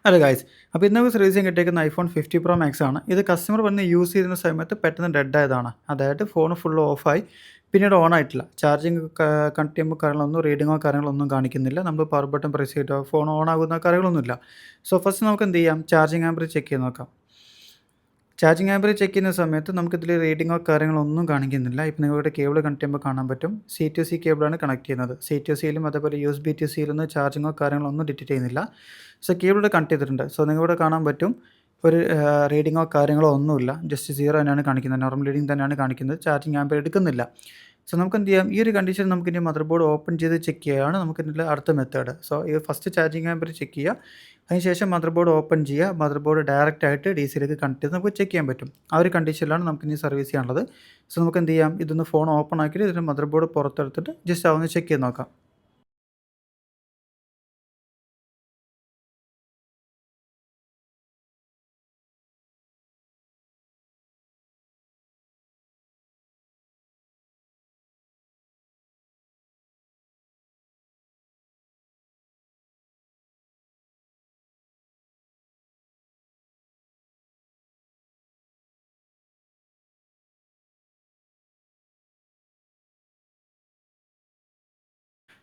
Hello guys. അപ്പോൾ ഇന്ന് നമുക്ക് സർവീസിന് കിട്ടിയേക്കുന്ന ഐഫോൺ 50 പ്രോ മാക്സ് ആണ്. ഇത് കസ്റ്റമർ വന്ന് യൂസ് ചെയ്യുന്ന സമയത്ത് പെട്ടെന്ന് ഡെഡ് ആയതാണ്. അതായത് ഫോൺ ഫുൾ ഓഫായി പിന്നീട് ഓൺ ആയിട്ടില്ല. ചാർജിങ് കണക്ട് ചെയ്യുമ്പോൾ കാര്യങ്ങളൊന്നും റീഡിങ്ങോ കാര്യങ്ങളൊന്നും കാണിക്കുന്നില്ല. നമ്മൾ പവർ ബട്ടൺ പ്രസ് ചെയ്തിട്ടോ ഫോൺ ഓൺ ആകുന്ന കാര്യങ്ങളൊന്നുമില്ല. സോ ഫസ്റ്റ് നമുക്ക് എന്ത് ചെയ്യാം, ചാർജിങ് ആമ്പർ ചെക്ക് ചെയ്ത് നോക്കാം. ചാർജിങ് ആമ്പർ ചെക്ക് ചെയ്യുന്ന സമയത്ത് നമുക്കിതിൽ റീഡിങ്ങോ കാര്യങ്ങളോ ഒന്നും കാണിക്കുന്നില്ല. ഇപ്പോൾ നിങ്ങളുടെ കേബിൾ കണക്ട് ചെയ്യുമ്പോൾ കാണാൻ പറ്റും. സി ടു സി കേബിളാണ് കണക്ട് ചെയ്യുന്നത്. സി ടു സിയിലും അതേപോലെ USB ടു സിയിലൊന്നും ചാർജിങ്ങോ കാര്യങ്ങളോ ഒന്നും ഡിറ്റക്ട് ചെയ്യുന്നില്ല. സോ കേബിൾ കണക്ട് ചെയ്തിട്ടുണ്ട്. സോ നിങ്ങളിവിടെ കാണാൻ പറ്റും ഒരു റീഡിങ്ങോ കാര്യങ്ങളോ ഒന്നുമില്ല. ജസ്റ്റ് 0 തന്നെയാണ് കാണിക്കുന്നത്. നോർമൽ റീഡിംഗ് തന്നെയാണ് കാണിക്കുന്നത്. ചാർജിങ് ആമ്പർ എടുക്കുന്നില്ല. സോ നമുക്ക് എന്ത് ചെയ്യാം, ഈ ഒരു കണ്ടീഷൻ നമുക്കിനി മദർ ബോർഡ് ഓപ്പൺ ചെയ്ത് ചെക്ക് ചെയ്യുകയാണ് നമുക്കിതിൻ്റെ അടുത്ത മെത്തേഡ്. സോ ഈ ഫസ്റ്റ് ചാർജിങ് ആമ്പർ ചെക്ക് ചെയ്യുക. അതിനുശേഷം മദർ ബോർഡ് ഓപ്പൺ ചെയ്യുക. മദർ ബോർഡ് ഡയറക്റ്റ് ആയിട്ട് DC-യിലേക്ക് കണക്ട് ചെയ്ത് നമുക്ക് ചെക്ക് ചെയ്യാൻ പറ്റും. ആ ഒരു കണ്ടീഷനിലാണ് നമുക്കിനി സർവീസ് ചെയ്യാനുള്ളത്. സോ നമുക്ക് എന്ത് ചെയ്യാം, ഇതൊന്ന് ഫോൺ ഓപ്പൺ ആക്കിയിട്ട് ഇതിൻ്റെ മദർ ബോർഡ് പുറത്തെടുത്തിട്ട് ജസ്റ്റ് അതൊന്ന് ചെക്ക് ചെയ്ത് നോക്കാം.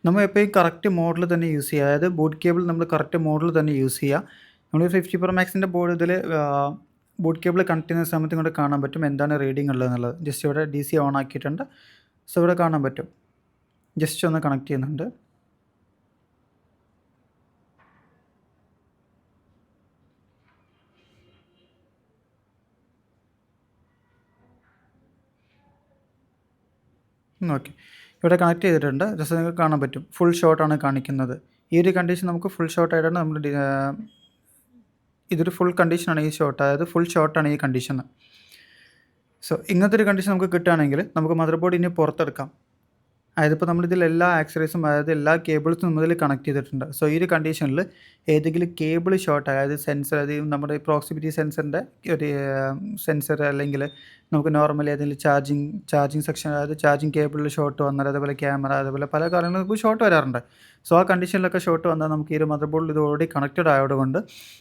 നമ്മൾ എപ്പോഴും കറക്റ്റ് മോഡൽ തന്നെ യൂസ് ചെയ്യുക. അതായത് ബൂട്ട് കേബിൾ നമ്മൾ കറക്റ്റ് മോഡൽ തന്നെ യൂസ് ചെയ്യുക. നമ്മൾ 50 പ്രോ മാക്സിൻ്റെ ബോർഡ് ഇതിൽ ബൂട്ട് കേബിൾ കണക്ട് ചെയ്യുന്ന സമയത്ത് ഇങ്ങോട്ട് കാണാൻ പറ്റും എന്താണ് റീഡിംഗ് ഉള്ളതെന്നുള്ളത്. ജസ്റ്റ് ഇവിടെ DC ഓൺ ആക്കിയിട്ടുണ്ട്. സോ ഇവിടെ കാണാൻ പറ്റും. ജസ്റ്റ് ഒന്ന് കണക്ട് ചെയ്യുന്നുണ്ട്. ഓക്കെ. ഇവിടെ കണക്ട് ചെയ്തിട്ടുണ്ട്. ജസ്റ്റ് നിങ്ങൾക്ക് കാണാൻ പറ്റും ഫുൾ ഷോട്ടാണ് കാണിക്കുന്നത്. ഈ ഒരു കണ്ടീഷൻ നമുക്ക് ഫുൾ ഷോട്ടായിട്ടാണ് നമ്മൾ ഇതൊരു ഫുൾ കണ്ടീഷനാണ് ഈ ഷോട്ട്. അതായത് ഫുൾ ഷോട്ടാണ് ഈ കണ്ടീഷൻ. സോ ഇങ്ങനത്തെ ഒരു കണ്ടീഷൻ നമുക്ക് കിട്ടുകയാണെങ്കിൽ നമുക്ക് മദർ ബോർഡ് ഇനി പുറത്തെടുക്കാം. അതായത് ഇപ്പോൾ നമ്മളിതിൽ എല്ലാ ആക്സറീസും അതായത് എല്ലാ കേബിൾസും നമ്മളിതിൽ കണക്ട് ചെയ്തിട്ടുണ്ട്. സോ ഈ ഒരു കണ്ടീഷനിൽ ഏതെങ്കിലും കേബിൾ ഷോർട്ട് അതായത് സെൻസർ, അതായത് നമ്മുടെ പ്രോക്സിമിറ്റി സെൻസറിൻ്റെ ഒരു സെൻസർ, അല്ലെങ്കിൽ നമുക്ക് നോർമലി ഏതെങ്കിലും ചാർജിങ് സെക്ഷൻ, അതായത് ചാർജിങ് കേബിളിൽ ഷോർട്ട് വന്നാൽ, അതേപോലെ ക്യാമറ, അതേപോലെ പല കാര്യങ്ങളും നമുക്ക് ഷോർട്ട് വരാറുണ്ട്. സോ ആ കണ്ടീഷനിലൊക്കെ ഷോർട്ട് വന്നാൽ നമുക്ക് ഈ ഒരു മദർ ബോർഡിൽ ഇത് ഓൾറെഡി കണക്റ്റഡ് ആയതുകൊണ്ട്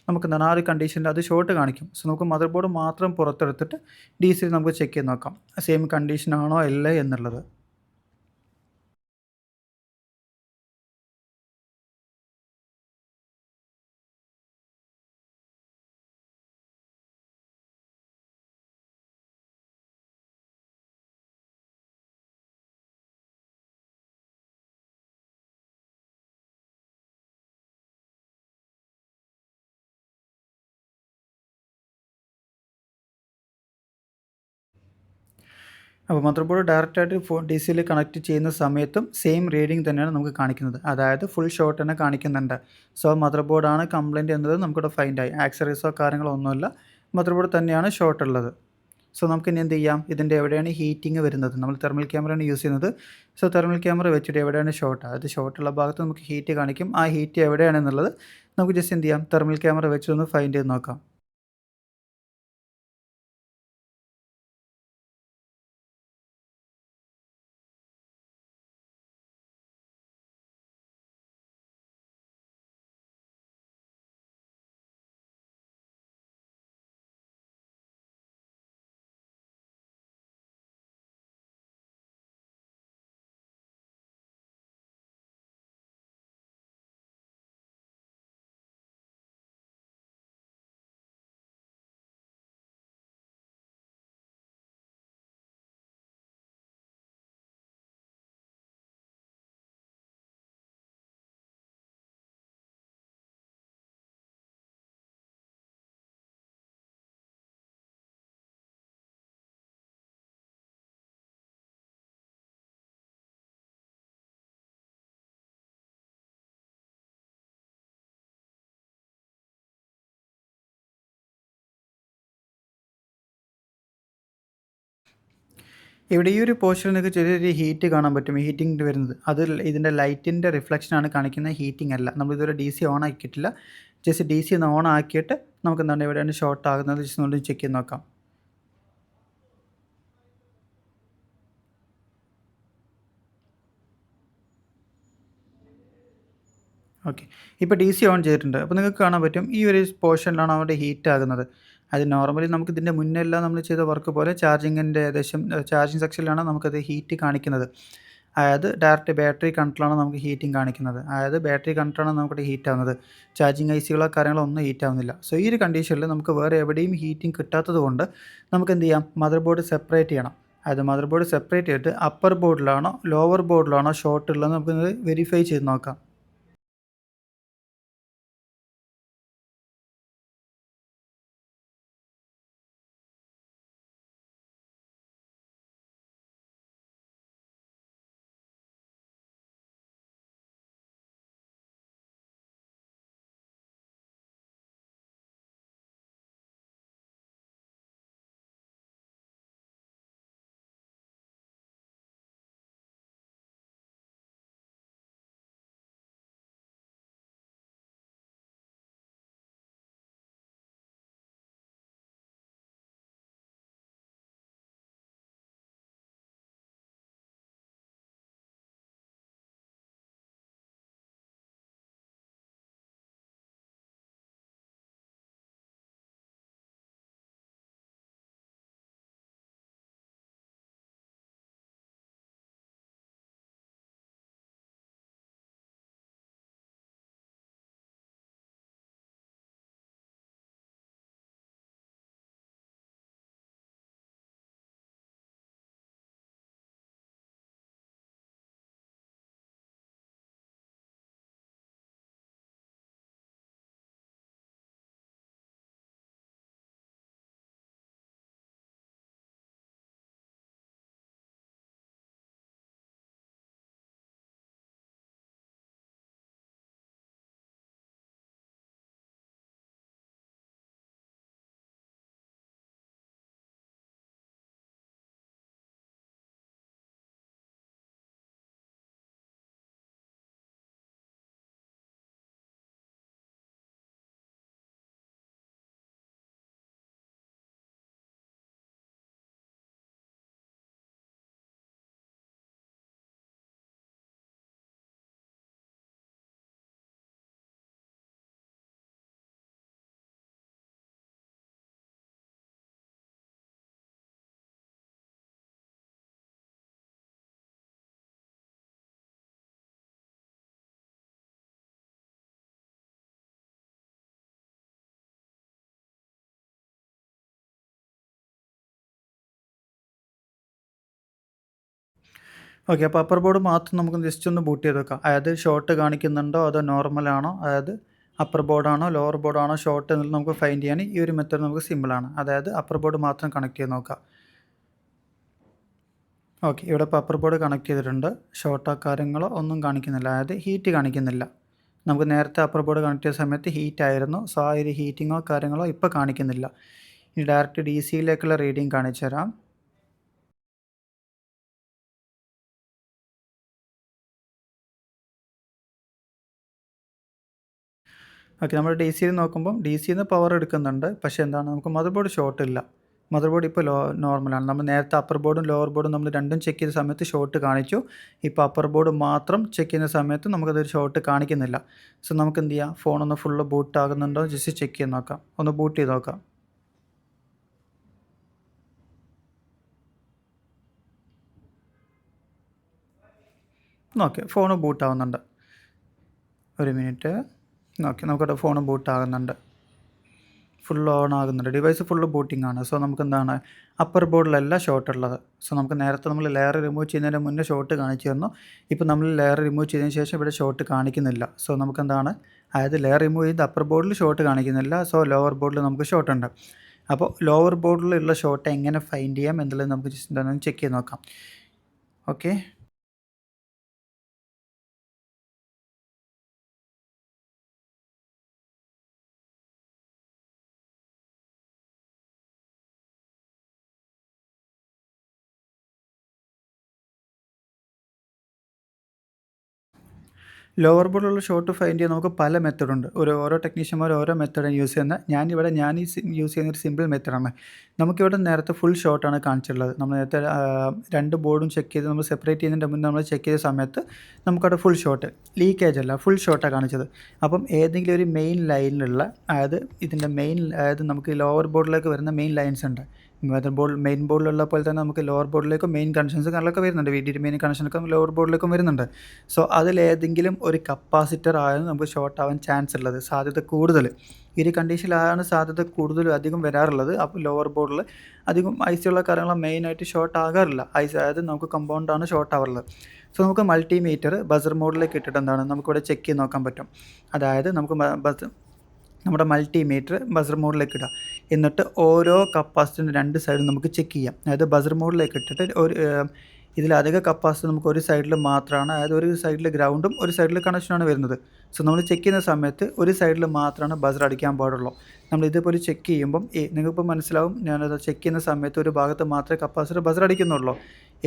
നമുക്ക് എന്താണ് ആ ഒരു കണ്ടീഷനിൽ അത് ഷോർട്ട് കാണിക്കും. സോ നമുക്ക് മദർ ബോർഡ് മാത്രം പുറത്തെടുത്തിട്ട് DC നമുക്ക് ചെക്ക് ചെയ്ത് നോക്കാം സെയിം കണ്ടീഷനാണോ അല്ലേ എന്നുള്ളത്. അപ്പോൾ മദർ ബോർഡ് ഡയറക്റ്റായിട്ട് DC-യിൽ കണക്ട് ചെയ്യുന്ന സമയത്തും സെയിം റീഡിംഗ് തന്നെയാണ് നമുക്ക് കാണിക്കുന്നത്. അതായത് ഫുൾ ഷോട്ട് തന്നെ കാണിക്കുന്നുണ്ട്. സോ മദർ ബോർഡാണ് കംപ്ലയിൻറ്റ് എന്നത് നമുക്കിവിടെ ഫൈൻഡായി. ആക്സറീസോ കാര്യങ്ങളോ ഒന്നുമില്ല. മദർ ബോർഡ് തന്നെയാണ് ഷോർട്ട് ഉള്ളത്. സോ നമുക്കിനി എന്ത് ചെയ്യാം, ഇതിൻ്റെ എവിടെയാണ് ഹീറ്റിംഗ് വരുന്നത്, നമ്മൾ തെർമൽ ക്യാമറയാണ് യൂസ് ചെയ്യുന്നത്. സോ തെർമൽ ക്യാമറ വെച്ചിട്ട് എവിടെയാണ് ഷോർട്ട്, അതായത് ഷോർട്ടുള്ള ഭാഗത്ത് നമുക്ക് ഹീറ്റ് കാണിക്കും. ആ ഹീറ്റ് എവിടെയാണെന്നുള്ളത് നമുക്ക് ജസ്റ്റ് എന്ത് ചെയ്യാം, തെർമൽ ക്യാമറ വെച്ചൊന്ന് ഫൈൻഡ് ചെയ്ത് നോക്കാം. ഇവിടെ ഈ ഒരു പോർഷനിൽ നിങ്ങൾക്ക് ചെറിയൊരു ഹീറ്റ് കാണാൻ പറ്റും, ഹീറ്റിംഗ് വരുന്നത്. അത് ഇതിൻ്റെ ലൈറ്റിൻ്റെ റിഫ്ലക്ഷനാണ് കാണിക്കുന്നത്, ഹീറ്റിംഗ് അല്ല. നമ്മളിതുവരെ DC ഓൺ ആക്കിയിട്ടില്ല. ജസ്റ്റ് DC ഒന്ന് ഓൺ ആക്കിയിട്ട് നമുക്ക് എന്താണ് എവിടെയാണ് ഷോർട്ട് ആകുന്നത് ജസ്റ്റ് ഒന്ന് ചെക്ക് ചെയ്ത് നോക്കാം. ഓക്കെ. ഇപ്പോൾ ഡി സി ഓൺ ചെയ്തിട്ടുണ്ട്. അപ്പോൾ നിങ്ങൾക്ക് കാണാൻ പറ്റും ഈ ഒരു പോർഷനിലാണ് അവിടെ ഹീറ്റ് ആകുന്നത്. അത് നോർമലി നമുക്ക് ഇതിൻ്റെ മുന്നേ എല്ലാം നമ്മൾ ചെയ്ത വർക്ക് പോലെ ചാർജിങ്ങിൻ്റെ ഏകദേശം ചാർജിങ് സെക്ഷനിലാണ് നമുക്കത് ഹീറ്റ് കാണിക്കുന്നത്. അതായത് ഡയറക്റ്റ് ബാറ്ററി കണക്റ്റിലാണ് നമുക്ക് ഹീറ്റിംഗ് കാണിക്കുന്നത്. അതായത് ബാറ്ററി കണക്റ്റാണ് നമുക്കിവിടെ ഹീറ്റ് ആവുന്നത്. ചാർജിങ് ഐസികളോ കാര്യങ്ങളോ ഒന്നും ഹീറ്റ് ആവുന്നില്ല. സോ ഈ ഒരു കണ്ടീഷനിൽ നമുക്ക് വേറെ എവിടെയും ഹീറ്റിംഗ് കിട്ടാത്തത് കൊണ്ട് നമുക്ക് എന്ത് ചെയ്യാം, മദർ ബോർഡ് സെപ്പറേറ്റ് ചെയ്യണം. അതായത് മദർ ബോർഡ് സെപ്പറേറ്റ് ചെയ്തിട്ട് അപ്പർ ബോർഡിലാണോ ലോവർ ബോർഡിലാണോ ഷോർട്ട് ഉള്ളതെന്ന് നമുക്ക് വെരിഫൈ ചെയ്ത് നോക്കാം. ഓക്കെ. അപ്പോൾ അപ്പർ ബോർഡ് മാത്രം നമുക്ക് ജസ്റ്റ് ഒന്ന് ബൂട്ട് ചെയ്ത് വെക്കാം. അതായത് ഷോർട്ട് കാണിക്കുന്നുണ്ടോ അതോ നോർമലാണോ, അതായത് അപ്പർ ബോർഡാണോ ലോവർ ബോർഡാണോ ഷോർട്ട് എന്നുള്ളത് നമുക്ക് ഫൈൻഡ് ചെയ്യാൻ ഈ ഒരു മെത്തേഡ് നമുക്ക് സിമ്പിളാണ്. അതായത് അപ്പർ ബോർഡ് മാത്രം കണക്ട് ചെയ്ത് നോക്കാം. ഓക്കെ. ഇവിടെ ഇപ്പോൾ അപ്പർ ബോർഡ് കണക്ട് ചെയ്തിട്ടുണ്ട്. ഷോർട്ടോ കാര്യങ്ങളോ ഒന്നും കാണിക്കുന്നില്ല. അതായത് ഹീറ്റ് കാണിക്കുന്നില്ല. നമുക്ക് നേരത്തെ അപ്പർ ബോർഡ് കണക്ട് ചെയ്ത സമയത്ത് ഹീറ്റ് ആയിരുന്നു. സോ ആ ഒരു ഹീറ്റിങ്ങോ കാര്യങ്ങളോ ഇപ്പോൾ കാണിക്കുന്നില്ല. ഇനി ഡയറക്റ്റ് ഡി സിയിലേക്കുള്ള റീഡിങ് കാണിച്ചു തരാം. ഓക്കെ. നമ്മൾ ഡി സിയിൽ നോക്കുമ്പം ഡി സിയിൽ നിന്ന് പവർ എടുക്കുന്നുണ്ട്. പക്ഷേ എന്താണ്, നമുക്ക് മദർ ബോർഡ് ഷോർട്ട് ഇല്ല. മദർ ബോർഡ് ഇപ്പോൾ നോർമലാണ്. നമ്മൾ നേരത്തെ അപ്പർ ബോർഡും ലോവർ ബോർഡും നമ്മൾ രണ്ടും ചെക്ക് ചെയ്ത സമയത്ത് ഷോർട്ട് കാണിച്ചു. ഇപ്പോൾ അപ്പർ ബോർഡ് മാത്രം ചെക്ക് ചെയ്യുന്ന സമയത്ത് നമുക്കതൊരു ഷോർട്ട് കാണിക്കുന്നില്ല. സോ നമുക്ക് എന്ത് ചെയ്യാം, ഫോണൊന്ന് ഫുള്ള് ബൂട്ട് ആകുന്നുണ്ടോ ജസ്റ്റ് ചെക്ക് ചെയ്ത് നോക്കാം. ഒന്ന് ബൂട്ട് ചെയ്ത് നോക്കാം. ഓക്കെ. ഫോണ് ബൂട്ട് ആവുന്നുണ്ട്. ഒരു മിനിറ്റ്. ഓക്കെ. നമുക്കവിടെ ഫോണ് ബൂട്ട് ആകുന്നുണ്ട്. ഫുൾ ഓൺ ആകുന്നുണ്ട്. ഡിവൈസ് ഫുള്ള് ബൂട്ടിംഗ് ആണ്. സോ നമുക്കെന്താണ്, അപ്പർ ബോർഡിലല്ല ഷോർട്ട് ഉള്ളത്. സോ നമുക്ക് നേരത്തെ നമ്മൾ ലെയർ റിമൂവ് ചെയ്യുന്നതിന് മുന്നേ ഷോർട്ട് കാണിച്ചു തന്നു. ഇപ്പോൾ നമ്മൾ ലെയർ റിമൂവ് ചെയ്തതിന് ശേഷം ഇവിടെ ഷോർട്ട് കാണിക്കുന്നില്ല. സോ നമുക്കെന്താണ്, അതായത് ലെയർ റിമൂവ് ചെയ്ത് അപ്പർ ബോർഡിൽ ഷോർട്ട് കാണിക്കുന്നില്ല. സോ ലോവർ ബോർഡിൽ നമുക്ക് ഷോർട്ട് ഉണ്ട്. അപ്പോൾ ലോവർ ബോർഡിലുള്ള ഷോർട്ട് എങ്ങനെ ഫൈൻഡ് ചെയ്യാം എന്നുള്ളത് നമുക്ക് ജസ്റ്റ് എന്താണെന്ന് ചെക്ക് ചെയ്ത് നോക്കാം. ഓക്കെ. ലോവർ ബോർഡിലുള്ള ഷോർട്ട് ഫൈൻഡ് ചെയ്യാൻ നമുക്ക് പല മെത്തേഡുണ്ട്. ഓരോ ടെക്നീഷ്യന്മാർ ഓരോ മെത്തേഡാണ് യൂസ് ചെയ്യുന്നത്. ഞാൻ യൂസ് ചെയ്യുന്ന ഒരു സിമ്പിൾ മെത്തേഡാണ്. നമുക്കിവിടെ നേരത്തെ ഫുൾ ഷോർട്ടാണ് കാണിച്ചിട്ടുള്ളത്. നമ്മൾ നേരത്തെ 2 ബോർഡും ചെക്ക് ചെയ്ത് നമ്മൾ സെപ്പറേറ്റ് ചെയ്യുന്നതിൻ്റെ മുന്നേ നമ്മൾ ചെക്ക് ചെയ്ത സമയത്ത് നമുക്കവിടെ ഫുൾ ഷോർട്ട്, ലീക്കേജ് അല്ല ഫുൾ ഷോർട്ടാണ് കാണിച്ചത്. അപ്പം ഏതെങ്കിലും ഒരു മെയിൻ ലൈനിലുള്ള അതായത് നമുക്ക് ലോവർ ബോർഡിലേക്ക് വരുന്ന മെയിൻ ലൈൻസ് ഉണ്ട്. മെയിൻ ബോർഡിലുള്ള പോലെ തന്നെ നമുക്ക് ലോവർ ബോർഡിലേക്കും മെയിൻ കണക്ഷൻസ് കാര്യങ്ങളൊക്കെ വരുന്നുണ്ട്. VDD മെയിൻ കണക്ഷനൊക്കെ ലോവർ ബോർഡിലേക്കും വരുന്നുണ്ട്. സോ അതിലേതെങ്കിലും ഒരു കപ്പാസിറ്റർ ആണ് നമുക്ക് ഷോർട്ട് ആവാൻ ചാൻസ് ഉള്ളത്, സാധ്യത കൂടുതൽ. ഈ ഒരു കണ്ടീഷനിലാണ് സാധ്യത കൂടുതലും അധികം വരാറുള്ളത്. അപ്പോൾ ലോവർ ബോർഡിൽ അധികം IC ഉള്ള കാര്യങ്ങൾ മെയിനായിട്ട് ഷോർട്ട് ആകാറില്ല. അതായത് നമുക്ക് കമ്പൗണ്ടാണ് ഷോർട്ട് ആവാറുള്ളത്. സോ നമുക്ക് മൾട്ടിമീറ്റർ ബസർ മോഡിലേക്ക് ഇട്ടിട്ട് എന്താണ് നമുക്കിവിടെ ചെക്ക് ചെയ്ത് നോക്കാൻ പറ്റും. അതായത് നമുക്ക് നമ്മുടെ മൾട്ടിമീറ്റർ ബസർ മോഡിലേക്ക് ഇടുക. എന്നിട്ട് ഓരോ കപ്പാസിറ്ററിൻ്റെ 2 സൈഡും നമുക്ക് ചെക്ക് ചെയ്യാം. അതായത് ബസർ മോഡിലേക്ക് ഇട്ടിട്ട് ഇതിലധികം കപ്പാസിറ്റർ നമുക്ക് ഒരു സൈഡിൽ മാത്രമാണ്, അതായത് ഒരു സൈഡിൽ ഗ്രൗണ്ടും ഒരു സൈഡിൽ കണക്ഷനാണ് വരുന്നത്. സോ നമ്മൾ ചെക്ക് ചെയ്യുന്ന സമയത്ത് ഒരു സൈഡിൽ മാത്രമാണ് ബസർ അടിക്കാൻ പാടുള്ളൂ. നമ്മൾ ഇതേപോലെ ചെക്ക് ചെയ്യുമ്പം നിങ്ങൾക്കിപ്പോൾ മനസ്സിലാവും, ഞാനത് ചെക്ക് ചെയ്യുന്ന സമയത്ത് ഒരു ഭാഗത്ത് മാത്രമേ കപ്പാസിറ്റർ ബസർ അടിക്കുന്നുള്ളൂ.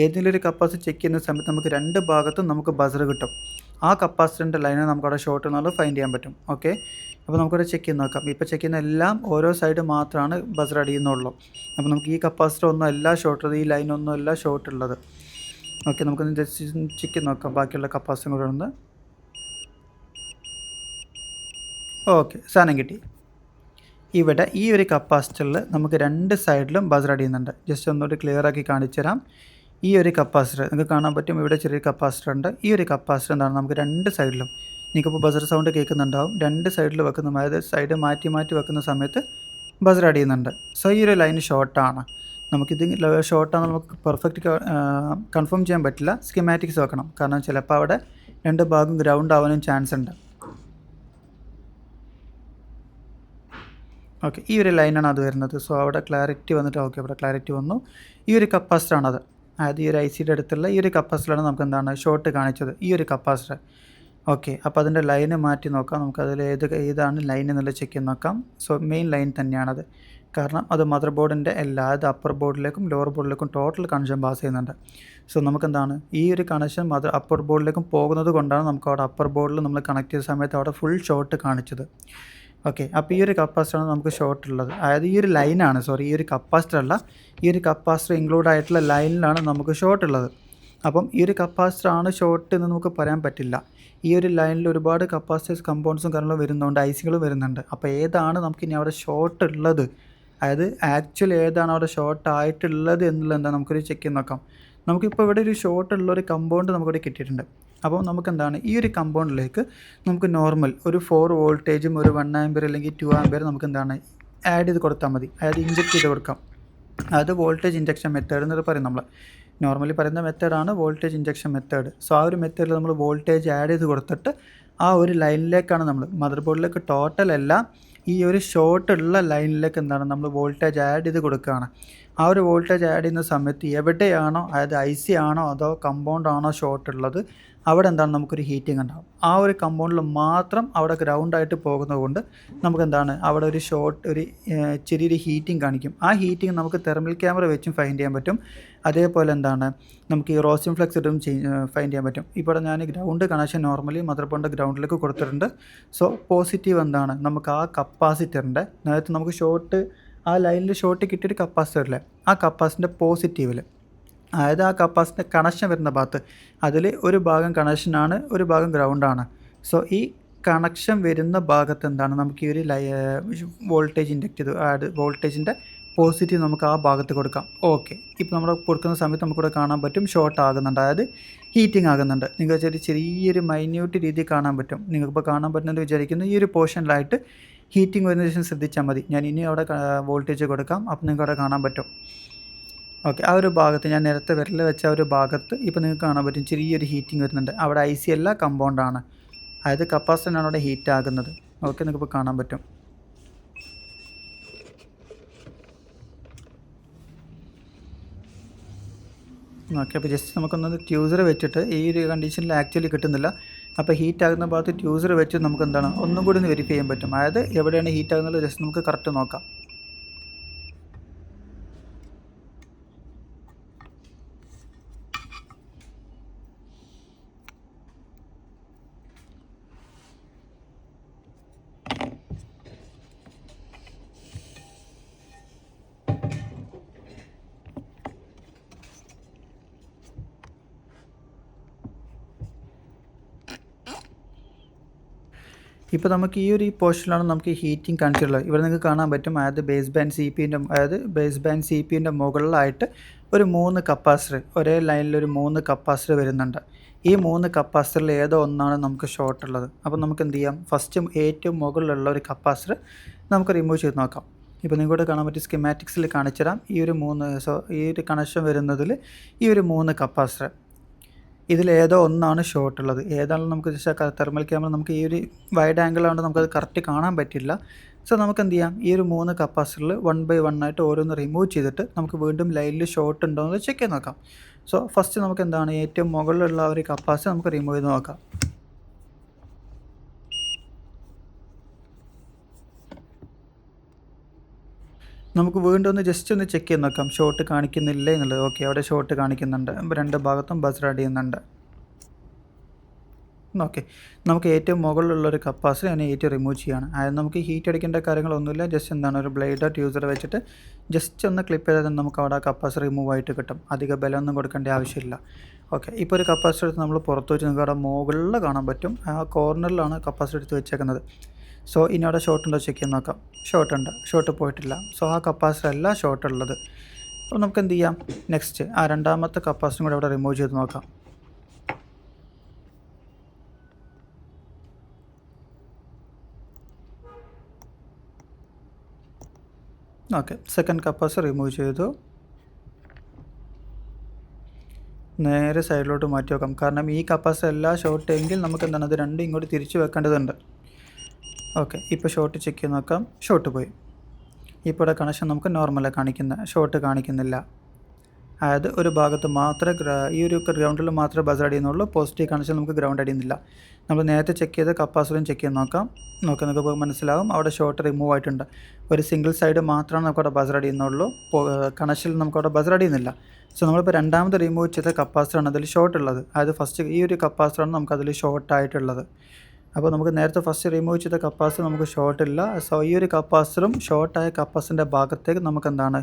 ഏതെങ്കിലും ഒരു കപ്പാസിറ്റർ ചെക്ക് ചെയ്യുന്ന സമയത്ത് നമുക്ക് 2 ഭാഗത്തും നമുക്ക് ബസർ കിട്ടും. ആ കപ്പാസിറ്ററിൻ്റെ ലൈനെ നമുക്കവിടെ ഷോർട്ട് എന്നുള്ളത് ഫൈൻഡ് ചെയ്യാൻ പറ്റും. ഓക്കെ, അപ്പോൾ നമുക്കിവിടെ ചെക്ക് ചെയ്ത് നോക്കാം. ഇപ്പോൾ ചെക്ക് ചെയ്യുന്ന എല്ലാം ഓരോ സൈഡ് മാത്രമാണ് ബസർ അടിയുന്നുള്ളൂ. അപ്പോൾ നമുക്ക് ഈ കപ്പാസിറ്റർ ഒന്നും അല്ല ഷോർട്ട്, ഈ ലൈനൊന്നും അല്ല ഷോർട്ട് ഉള്ളത്. ഓക്കെ, നമുക്കൊന്ന് ജസ്റ്റ് ചെക്ക് ചെയ്ത് നോക്കാം ബാക്കിയുള്ള കപ്പാസിറ്റർ കൂടെ ഒന്ന്. ഓക്കെ, സാധനം കിട്ടി. ഇവിടെ ഈ ഒരു കപ്പാസിറ്ററിൽ നമുക്ക് 2 സൈഡിലും ബസർ അടിയുന്നുണ്ട്. ജസ്റ്റ് ഒന്നുകൂടി ക്ലിയർ ആക്കി കാണിച്ചു തരാം. ഈ ഒരു കപ്പാസിറ്റർ നിങ്ങൾക്ക് കാണാൻ പറ്റും, ഇവിടെ ചെറിയൊരു കപ്പാസിറ്റർ ഉണ്ട്. ഈ ഒരു കപ്പാസിറ്റർ എന്താണ് നമുക്ക് 2 സൈഡിലും, നിങ്ങൾക്കിപ്പോൾ ബസർ സൗണ്ട് കേൾക്കുന്നുണ്ടാവും, 2 സൈഡിൽ വെക്കുന്ന, അതായത് സൈഡ് മാറ്റി വെക്കുന്ന സമയത്ത് ബസർ അടിയുന്നുണ്ട്. സോ ഈ ഒരു ലൈൻ ഷോർട്ടാണ്. നമുക്കിത് ഷോർട്ടാണെന്ന് നമുക്ക് പെർഫെക്റ്റ് കൺഫേം ചെയ്യാൻ പറ്റില്ല. സ്കിമാറ്റിക്സ് വെക്കണം, കാരണം ചിലപ്പോൾ അവിടെ 2 ഭാഗം ഗ്രൗണ്ട് ആവാനും ചാൻസ് ഉണ്ട്. ഓക്കെ, ഈ ഒരു ലൈനാണ് അത് വരുന്നത്. സോ അവിടെ ക്ലാരിറ്റി വന്നിട്ട്, ഓക്കെ അവിടെ ക്ലാരിറ്റി വന്നു. ഈ ഒരു കപ്പാസിറ്ററാണത്, അതായത് ഈ ഒരു ICയുടെ അടുത്തുള്ള ഈ ഒരു കപ്പാസിറ്ററാണ് നമുക്ക് എന്താണ് ഷോർട്ട് കാണിച്ചത്, ഈ ഒരു കപ്പാസിറ്റർ. ഓക്കെ, അപ്പോൾ അതിൻ്റെ ലൈന് മാറ്റി നോക്കാം. നമുക്കതിൽ ഏതാണ് ലൈൻ എന്നുള്ളത് ചെക്ക് ചെയ്ത് നോക്കാം. സോ മെയിൻ ലൈൻ തന്നെയാണത്, കാരണം അത് മദർ ബോർഡിൻ്റെ അതായത് അപ്പർ ബോർഡിലേക്കും ലോവർ ബോർഡിലേക്കും ടോട്ടൽ കണക്ഷൻ പാസ് ചെയ്യുന്നുണ്ട്. സോ നമുക്കെന്താണ് ഈ ഒരു കണക്ഷൻ അപ്പർ ബോർഡിലേക്കും പോകുന്നത് കൊണ്ടാണ് നമുക്ക് അവിടെ അപ്പർ ബോർഡിൽ നമ്മൾ കണക്ട് ചെയ്ത സമയത്ത് അവിടെ ഫുൾ ഷോർട്ട് കാണിച്ചത്. ഓക്കെ, അപ്പോൾ ഈ ഒരു കപ്പാസിറ്ററാണ് നമുക്ക് ഷോർട്ട് ഉള്ളത്, അതായത് ഈ ഒരു ലൈനാണ്, ഈ ഒരു കപ്പാസിറ്റർ അല്ല, ഈ ഒരു കപ്പാസിറ്റർ ഇൻക്ലൂഡ് ആയിട്ടുള്ള ലൈനിലാണ് നമുക്ക് ഷോർട്ട് ഉള്ളത്. അപ്പം ഈ ഒരു കപ്പാസിറ്റർ ആണ് ഷോർട്ട് എന്ന് നമുക്ക് പറയാൻ പറ്റില്ല. ഈ ഒരു ലൈനിൽ ഒരുപാട് കപ്പാസിറ്റേഴ്സ് കമ്പൗണ്ട്സും കാര്യങ്ങളും വരുന്നുണ്ട്, ICകളും വരുന്നുണ്ട്. അപ്പോൾ ഏതാണ് നമുക്കിനി അവിടെ ഷോർട്ട് ഉള്ളത്, അതായത് ആക്ച്വലി ഏതാണ് അവിടെ ഷോർട്ട് ആയിട്ടുള്ളത് എന്നുള്ളത് എന്താ നമുക്കൊരു ചെക്ക് ചെയ്ത് നോക്കാം. നമുക്കിപ്പോൾ ഇവിടെ ഒരു ഷോർട്ട് ഉള്ള ഒരു കമ്പൗണ്ട് നമുക്കിവിടെ കിട്ടിയിട്ടുണ്ട്. അപ്പോൾ നമുക്കെന്താണ് ഈ ഒരു കമ്പൗണ്ടിലേക്ക് നമുക്ക് നോർമൽ ഒരു 4 വോൾട്ടേജും ഒരു 1 ആംപിയർ അല്ലെങ്കിൽ 2 ആംപിയർ നമുക്ക് എന്താണ് ആഡ് ചെയ്ത് കൊടുത്താൽ മതി, അതായത് ഇഞ്ചെക്ട് ചെയ്ത് കൊടുക്കാം. അത് വോൾട്ടേജ് ഇഞ്ചക്ഷൻ മെത്തേഡ് എന്ന് പറയും. നമ്മൾ നോർമലി പറയുന്ന മെത്തേഡാണ് വോൾട്ടേജ് ഇഞ്ചക്ഷൻ മെത്തേഡ്. സോ ആ ഒരു മെത്തേഡിൽ നമ്മൾ വോൾട്ടേജ് ആഡ് ചെയ്ത് കൊടുത്തിട്ട് ആ ഒരു ലൈനിലേക്കാണ് നമ്മൾ മദർ ബോർഡിലേക്ക് ടോട്ടൽ അല്ല, ഈ ഒരു ഷോർട്ട് ഉള്ള ലൈനിലേക്ക് എന്താണ് നമ്മൾ വോൾട്ടേജ് ആഡ് ചെയ്ത് കൊടുക്കുകയാണ്. ആ ഒരു വോൾട്ടേജ് ആഡ് ചെയ്യുന്ന സമയത്ത് എവിടെയാണോ, അതായത് IC ആണോ അതോ കമ്പൗണ്ട് ആണോ ഷോർട്ട് ഉള്ളത്, അവിടെ എന്താണ് നമുക്കൊരു ഹീറ്റിംഗ് ഉണ്ടാകും. ആ ഒരു കമ്പൗണ്ടിൽ മാത്രം അവിടെ ഗ്രൗണ്ടായിട്ട് പോകുന്നത് കൊണ്ട് നമുക്കെന്താണ് അവിടെ ഒരു ചെറിയൊരു ഹീറ്റിംഗ് കാണിക്കും. ആ ഹീറ്റിംഗ് നമുക്ക് തെർമൽ ക്യാമറ വെച്ചും ഫൈൻഡ് ചെയ്യാൻ പറ്റും. അതേപോലെ എന്താണ് നമുക്ക് ഈ റോസിം ഫ്ലെക്സ് ഇട്ടും ഫൈൻഡ് ചെയ്യാൻ പറ്റും. ഇപ്പോൾ ഞാൻ ഗ്രൗണ്ട് കണക്ഷൻ നോർമലി മദർ ബോർഡിൻ്റെ ഗ്രൗണ്ടിലേക്ക് കൊടുത്തിട്ടുണ്ട്. സോ പോസിറ്റീവ് എന്താണ് നമുക്ക് ആ കപ്പാസിറ്ററിൻ്റെ നേരത്തെ നമുക്ക് ആ ലൈനിൽ ഷോർട്ട് കിട്ടിയൊരു കപ്പാസിറ്ററില്ലേ, ആ കപ്പാസിറ്ററിൻ്റെ പോസിറ്റീവിൽ, അതായത് ആ കപ്പാസിറ്റർ കണക്ഷൻ വരുന്ന ഭാഗത്ത് അതിൽ ഒരു ഭാഗം കണക്ഷനാണ്, ഒരു ഭാഗം ഗ്രൗണ്ടാണ്. സോ ഈ കണക്ഷൻ വരുന്ന ഭാഗത്ത് എന്താണ് നമുക്ക് ഈ ഒരു വോൾട്ടേജ് ഇൻഡക്റ്റ് ചെയ്ത് വോൾട്ടേജിൻ്റെ പോസിറ്റീവ് നമുക്ക് ആ ഭാഗത്ത് കൊടുക്കാം. ഓക്കെ, ഇപ്പോൾ നമ്മൾ കൊടുക്കുന്ന സമയത്ത് നമുക്കിവിടെ കാണാൻ പറ്റും ഷോർട്ട് ആകുന്നുണ്ട്, അതായത് ഹീറ്റിംഗ് ആകുന്നുണ്ട്. നിങ്ങൾക്ക് ചെറിയൊരു മൈന്യൂട്ട് രീതിയിൽ കാണാൻ പറ്റും. നിങ്ങൾക്കിപ്പോൾ കാണാൻ പറ്റുന്നത് വിചാരിക്കുന്നു. ഈ ഒരു പോർഷനിലായിട്ട് ഹീറ്റിംഗ് വരുന്ന ശേഷം ശ്രദ്ധിച്ചാൽ മതി. ഞാൻ ഇനി അവിടെ വോൾട്ടേജ് കൊടുക്കാം, അപ്പോൾ നിങ്ങൾക്ക് അവിടെ കാണാൻ പറ്റും. ഓക്കെ, ആ ഒരു ഭാഗത്ത് ഞാൻ നേരത്തെ വിരൽ വെച്ച ആ ഒരു ഭാഗത്ത് ഇപ്പോൾ നിങ്ങൾക്ക് കാണാൻ പറ്റും ചെറിയൊരു ഹീറ്റിംഗ് വരുന്നുണ്ട്. അവിടെ IC അല്ല കമ്പൗണ്ടാണ്, അതായത് കപ്പാസിറ്ററാണ് അവിടെ ഹീറ്റ് ആകുന്നത്. ഓക്കെ, നിങ്ങൾക്കിപ്പോൾ കാണാൻ പറ്റും. ഓക്കെ, അപ്പോൾ ജസ്റ്റ് നമുക്കൊന്ന് ട്യൂസർ വെച്ചിട്ട് ഈ ഒരു കണ്ടീഷനിൽ ആക്ച്വലി കിട്ടുന്നില്ല. അപ്പോൾ ഹീറ്റ് ആകുന്ന ഭാഗത്ത് ട്യൂസർ വെച്ച് നമുക്ക് എന്താണ് ഒന്നും കൂടി ഒന്ന് വെരിഫൈ ചെയ്യാൻ പറ്റും. അതായത് എവിടെയാണ് ഹീറ്റ് ആകുന്നത് ജസ്റ്റ് നമുക്ക് കറക്റ്റ് നോക്കാം. ഇപ്പോൾ നമുക്ക് ഈ പോർഷനിലാണ് നമുക്ക് ഹീറ്റിംഗ് കാണിച്ചിട്ടുള്ളത്. ഇവിടെ നിങ്ങൾക്ക് കാണാൻ പറ്റും, അതായത് ബേസ് ബാൻഡ് സി പി യുൻ്റെ മുകളിലായിട്ട് ഒരു 3 കപ്പാസിറ്റർ, ഒരേ ലൈനിൽ ഒരു 3 കപ്പാസിറ്റർ വരുന്നുണ്ട്. ഈ 3 കപ്പാസിറ്ററിൽ ഏതോ ഒന്നാണ് നമുക്ക് ഷോർട്ട് ഉള്ളത്. അപ്പോൾ നമുക്ക് എന്ത് ചെയ്യാം, ഫസ്റ്റ് ഏറ്റവും മുകളിലുള്ള ഒരു കപ്പാസിറ്റർ നമുക്ക് റിമൂവ് ചെയ്ത് നോക്കാം. ഇപ്പോൾ നിങ്ങൾക്കിവിടെ കാണാൻ പറ്റും, സ്കിമാറ്റിക്സിൽ കാണിച്ചു തരാം. ഈ ഒരു കണക്ഷൻ വരുന്നതിൽ ഈ ഒരു 3 കപ്പാസിറ്റർ, ഇതിലേതോ ഒന്നാണ് ഷോർട്ട് ഉള്ളത്. ഏതാണെന്ന് നമുക്ക് ജസ്റ്റ് തെർമൽ ക്യാമറ നമുക്ക് ഈ ഒരു വൈഡ് ആംഗിളാണ്ട് നമുക്കത് കറക്റ്റ് കാണാൻ പറ്റില്ല. സോ നമുക്ക് എന്ത് ചെയ്യാം, ഈ ഒരു 3 കപ്പാസിറ്ററിൽ 1 ബൈ 1 ആയിട്ട് ഓരോന്ന് റിമൂവ് ചെയ്തിട്ട് നമുക്ക് വീണ്ടും ലൈനിൽ ഷോർട്ട് ഉണ്ടോ എന്ന് ചെക്ക് ചെയ്ത് നോക്കാം. സോ ഫസ്റ്റ് നമുക്ക് എന്താണ്, ഏറ്റവും മുകളിലുള്ള ഒരു കപ്പാസിറ്റർ നമുക്ക് റിമൂവ് ചെയ്ത് നോക്കാം. നമുക്ക് വീണ്ടും ഒന്ന് ജസ്റ്റ് ഒന്ന് ചെക്ക് ചെയ്ത് നോക്കാം, ഷോർട്ട് കാണിക്കുന്നില്ലേ എന്നുള്ളത്. ഓക്കെ, അവിടെ ഷോർട്ട് കാണിക്കുന്നുണ്ട്, 2 ഭാഗത്തും ബസർ ആഡ് ചെയ്യുന്നുണ്ട്. ഓക്കെ, നമുക്ക് ഏറ്റവും മുകളിലുള്ളൊരു കപ്പാസിറ്റർ ഞാൻ ഏറ്റവും റിമൂവ് ചെയ്യുകയാണ്. അതായത് നമുക്ക് ഹീറ്റ് അടിക്കേണ്ട കാര്യങ്ങളൊന്നുമില്ല. ജസ്റ്റ് എന്താണ്, ഒരു ബ്ലേഡോ ട്യൂസർ വെച്ചിട്ട് ജസ്റ്റ് ഒന്ന് ക്ലിപ്പ് ചെയ്താൽ തന്നെ നമുക്ക് അവിടെ ആ കപ്പാസിറ്റർ റിമൂവ് ആയിട്ട് കിട്ടും. അധികം ബലമൊന്നും കൊടുക്കേണ്ട ആവശ്യമില്ല. ഓക്കെ, ഇപ്പോൾ ഒരു കപ്പാസിറ്റർ എടുത്ത് നമ്മൾ പുറത്ത് വെച്ച് നിങ്ങൾക്ക് അവിടെ മുകളിൽ കാണാൻ പറ്റും, ആ കോർണറിലാണ് കപ്പാസിറ്റർ എടുത്ത് വെച്ചേക്കുന്നത്. സോ ഇനി അവിടെ ഷോർട്ട് ഉണ്ടോ ചെക്ക് ചെയ്ത് നോക്കാം. ഷോർട്ട് ഉണ്ട്, ഷോർട്ട് പോയിട്ടില്ല. സോ ആ കപ്പാസിറ്റർ അല്ല ഷോർട്ട് ഉള്ളത്. അപ്പോൾ നമുക്ക് എന്ത് ചെയ്യാം, നെക്സ്റ്റ് ആ രണ്ടാമത്തെ കപ്പാസിറ്ററും കൂടെ അവിടെ റിമൂവ് ചെയ്ത് നോക്കാം. ഓക്കെ, സെക്കൻഡ് കപ്പാസിറ്റർ റിമൂവ് ചെയ്തു. നേരെ സൈഡിലോട്ട് മാറ്റി വെക്കാം. കാരണം ഈ കപ്പാസിറ്റർ അല്ല ഷോർട്ട് എങ്കിൽ നമുക്ക് എന്താണ്, അത് രണ്ടും ഇങ്ങോട്ട് തിരിച്ച് വെക്കേണ്ടതുണ്ട്. ഓക്കെ, ഇപ്പോൾ ഷോർട്ട് ചെക്ക് ചെയ്ത് നോക്കാം. ഷോർട്ട് പോയി. ഇപ്പോൾ ഇവിടെ കണക്ഷൻ നമുക്ക് നോർമലാണ് കാണിക്കുന്നത്, ഷോർട്ട് കാണിക്കുന്നില്ല. അതായത് ഒരു ഭാഗത്ത് മാത്രമേ ഈ ഒരു ഗ്രൗണ്ടിൽ മാത്രമേ ബസർ അടിയുന്നുള്ളൂ. പോസിറ്റീവ് കണക്ഷൻ നമുക്ക് ഗ്രൗണ്ട് അടിയുന്നില്ല. നമ്മൾ നേരത്തെ ചെക്ക് ചെയ്ത കപ്പാസിറ്ററും ചെക്ക് ചെയ്ത് നോക്കാം. നമുക്ക് മനസ്സിലാവും അവിടെ ഷോർട്ട് റിമൂവ് ആയിട്ടുണ്ട്. ഒരു സിംഗിൾ സൈഡ് മാത്രമാണ് നമുക്കവിടെ ബസർ അടിയുന്നുള്ളൂ. കണക്ഷനിൽ നമുക്കവിടെ ബസർ അടിയുന്നില്ല. സോ നമ്മളിപ്പോൾ രണ്ടാമത് റിമൂവ് ചെയ്ത കപ്പാസിറ്ററാണ് അതിൽ ഷോർട്ട് ഉള്ളത്. അതായത് ഫസ്റ്റ് ഈ ഒരു കപ്പാസിറ്ററാണ് നമുക്കതിൽ ഷോർട്ടായിട്ടുള്ളത്. അപ്പോൾ നമുക്ക് നേരത്തെ ഫസ്റ്റ് റിമൂവ് ചെയ്ത കപ്പാസിറ്റർ നമുക്ക് ഷോർട്ടില്ല. സോ ഈ ഒരു കപ്പാസിറ്ററും ഷോർട്ടായ കപ്പാസിറ്ററിൻ്റെ ഭാഗത്തേക്ക് നമുക്ക് എന്താണ്,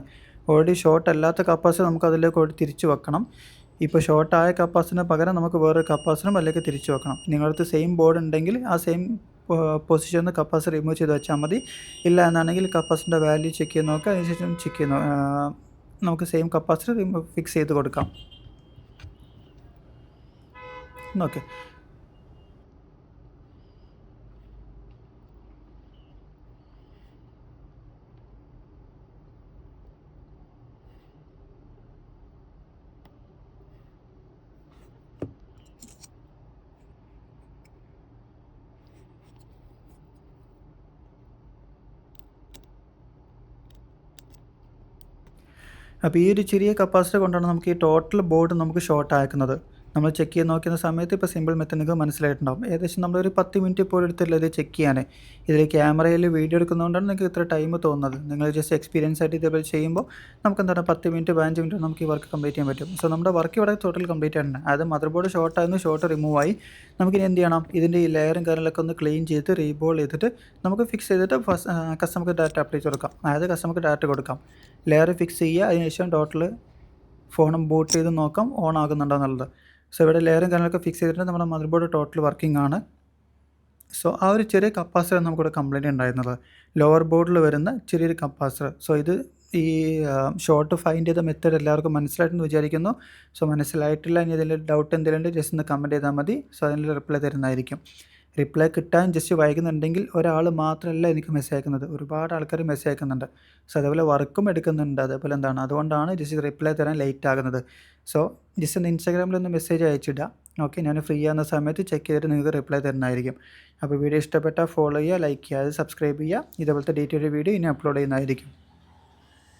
ഓൾറെഡി ഷോർട്ട് അല്ലാത്ത കപ്പാസിറ്റർ നമുക്ക് അതിലേക്ക് തിരിച്ചു വെക്കണം. ഇപ്പോൾ ഷോർട്ടായ കപ്പാസിറ്ററിന് പകരം നമുക്ക് വേറൊരു കപ്പാസിറ്ററും അതിലേക്ക് തിരിച്ചു വെക്കണം. നിങ്ങളടുത്ത് സെയിം ബോർഡ് ഉണ്ടെങ്കിൽ ആ സെയിം പൊസിഷനിൽ നിന്ന് കപ്പാസിറ്റർ റിമൂവ് ചെയ്ത് വെച്ചാൽ മതി. ഇല്ല എന്നാണെങ്കിൽ കപ്പാസിറ്ററിൻ്റെ വാല്യൂ ചെക്ക് ചെയ്ത് നോക്കുക. അതിനുശേഷം ചെക്ക് ചെയ്ത് നമുക്ക് സെയിം കപ്പാസിറ്റർ ഫിക്സ് ചെയ്ത് കൊടുക്കാം. ഓക്കെ, അപ്പോൾ ഈ ഒരു ചെറിയ കപ്പാസിറ്റർ കൊണ്ടാണ് നമുക്ക് ഈ ടോട്ടൽ ബോർഡ് നമുക്ക് ഷോർട്ട് ആക്കുന്നത്. നമ്മൾ ചെക്ക് ചെയ്ത് നോക്കുന്ന സമയത്ത് ഇപ്പോൾ സിമ്പിൾ മെത്തേഡ് നിങ്ങൾക്ക് മനസ്സിലായിട്ടുണ്ടാവും. ഏകദേശം നമ്മളൊരു 10 മിനിറ്റ് ഇപ്പോൾ എടുത്തില്ല ഇത് ചെക്ക് ചെയ്യാൻ. ഇതിൽ ക്യാമറയിൽ വീഡിയോ എടുക്കുന്നതുകൊണ്ടാണ് നിങ്ങൾക്ക് ഇത്ര ടൈം തോന്നുന്നത്. നിങ്ങൾ ജസ്റ്റ് എക്സ്പീരിയൻസ് ആയിട്ട് ഇതേപോലെ ചെയ്യുമ്പോൾ നമുക്ക് എന്താണ് 10 മിനിറ്റ് 15 മിനിറ്റ് നമുക്ക് ഈ വർക്ക് കംപ്ലീറ്റ് ചെയ്യാൻ പറ്റും. സോ നമ്മുടെ വർക്ക് ഇവിടെ ടോട്ടൽ കംപ്ലീറ്റ് ആയിട്ടുണ്ട്. അതായത് മദർ ബോർഡ് ഷോർട്ടായിരുന്നു, ഷോർട്ട് റിമൂവ് ആയി. നമുക്കിനി എന്ത് ചെയ്യണം, ഇതിൻ്റെ ഈ ലെയറും കാര്യങ്ങളൊക്കെ ഒന്ന് ക്ലീൻ ചെയ്ത് റീബോൾ ചെയ്തിട്ട് നമുക്ക് ഫിക്സ് ചെയ്തിട്ട് കസ്റ്റമർക്ക് ഡാറ്റ അപ്ലൈ ചെയ്ത് കൊടുക്കാം. അതായത് കസ്റ്റമർക്ക് ഡാറ്റ കൊടുക്കാം. ലെയർ ഫിക്സ് ചെയ്യുക, അതിനുശേഷം ടോട്ടൽ ഫോണും ബൂട്ട് ചെയ്ത് നോക്കാം ഓൺ ആകുന്നുണ്ടോ എന്നുള്ളത്. സോ ഇവിടെ ലെയറും കാര്യങ്ങളൊക്കെ ഫിക്സ് ചെയ്തിട്ട് നമ്മുടെ മദർ ബോർഡ് ടോട്ടൽ വർക്കിംഗ് ആണ്. സോ ആ ഒരു ചെറിയ കപ്പാസിറ്റർ നമുക്കിവിടെ കംപ്ലൈൻറ്റ് ഉണ്ടായിരുന്നത്, ലോവർ ബോർഡിൽ വരുന്ന ചെറിയൊരു കപ്പാസിറ്റർ. സോ ഇത് ഈ ഷോർട്ട് ഫൈൻഡ് ചെയ്ത മെത്തേഡ് എല്ലാവർക്കും മനസ്സിലായിട്ടെന്ന് വിചാരിക്കുന്നു. സോ മനസ്സിലായിട്ടില്ല, ഇനി ഇതിൽ ഡൗട്ട് എന്തെങ്കിലും ഉണ്ടെങ്കിൽ ജസ്റ്റ് ഒന്ന് കമൻറ്റ് ചെയ്താൽ മതി. സോ അതിന് റിപ്ലൈ തരുന്നതായിരിക്കും. റിപ്ലൈ കിട്ടാൻ ജസ്റ്റ് വൈകുന്നുണ്ടെങ്കിൽ ഒരാൾ മാത്രമല്ല എനിക്ക് മെസ്സേജ് അയക്കുന്നത്, ഒരുപാട് ആൾക്കാർ മെസ്സേജ് അയക്കുന്നുണ്ട്. സോ അതേപോലെ വർക്കും എടുക്കുന്നുണ്ട്. അതേപോലെ എന്താണ്, അതുകൊണ്ടാണ് ജസ്റ്റ് റിപ്ലൈ തരാൻ ലേറ്റ് ആകുന്നത്. സോ ജസ്റ്റ് ഒന്ന് ഇൻസ്റ്റാഗ്രാമിലൊന്ന് മെസ്സേജ് അയച്ചിടുക. ഓക്കെ, ഞാൻ ഫ്രീ ആകുന്ന സമയത്ത് ചെക്ക് ചെയ്തിട്ട് നിങ്ങൾക്ക് റിപ്ലൈ തരുന്നതായിരിക്കും. അപ്പോൾ വീഡിയോ ഇഷ്ടപ്പെട്ടാൽ ഫോളോ ചെയ്യുക, ലൈക്ക് ചെയ്യുക, സബ്സ്ക്രൈബ് ചെയ്യുക. ഇതേപോലത്തെ ഡീറ്റെയിൽ വീഡിയോ ഇനി അപ്ലോഡ് ചെയ്യുന്നതായിരിക്കും.